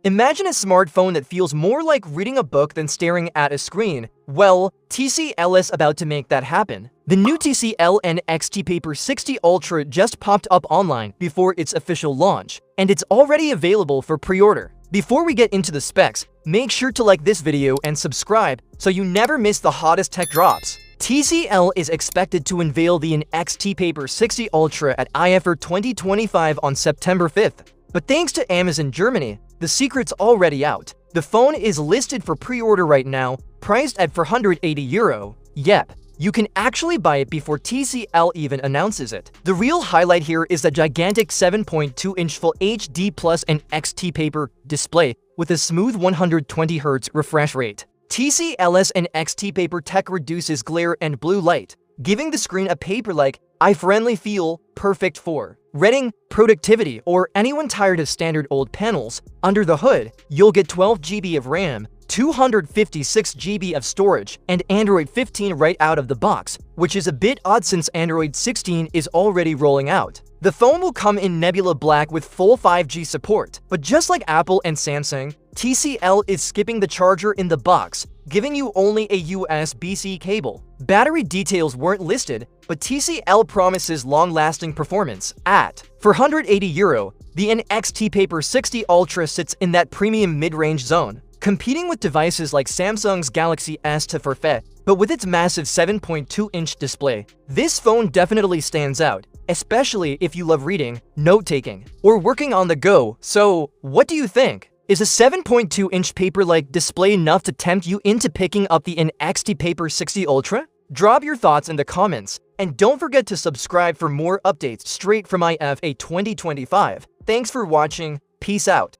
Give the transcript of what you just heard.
Imagine a smartphone that feels more like reading a book than staring at a screen. Well, TCL is about to make that happen. The new TCL NxtPaper 60 Ultra just popped up online before its official launch, and it's already available for pre-order. Before we get into the specs, make sure to like this video and subscribe so you never miss the hottest tech drops. TCL is expected to unveil the NxtPaper 60 Ultra at IFA 2025 on September 5th. But thanks to Amazon Germany, the secret's already out. The phone is listed for pre-order right now, priced at €480. Yep, you can actually buy it before TCL even announces it. The real highlight here is the gigantic 7.2-inch Full HD Plus NxtPaper display with a smooth 120Hz refresh rate. TCL's NxtPaper tech reduces glare and blue light, giving the screen a paper-like, eye-friendly feel, perfect for reading, productivity, or anyone tired of standard old panels. Under the hood, you'll get 12 GB of RAM, 256 GB of storage, and Android 15 right out of the box, which is a bit odd since Android 16 is already rolling out. The phone will come in Nebula Black with full 5G support, but just like Apple and Samsung, TCL is skipping the charger in the box, giving you only a USB-C cable. Battery details weren't listed, but TCL promises long-lasting performance. At €480, the NxtPaper 60 Ultra sits in that premium mid-range zone, competing with devices like Samsung's Galaxy S24, but with its massive 7.2-inch display. This phone definitely stands out, especially if you love reading, note-taking, or working on the go. So, what do you think? Is a 7.2-inch paper-like display enough to tempt you into picking up the NxtPaper 60 Ultra? Drop your thoughts in the comments, and don't forget to subscribe for more updates straight from IFA 2025. Thanks for watching, peace out.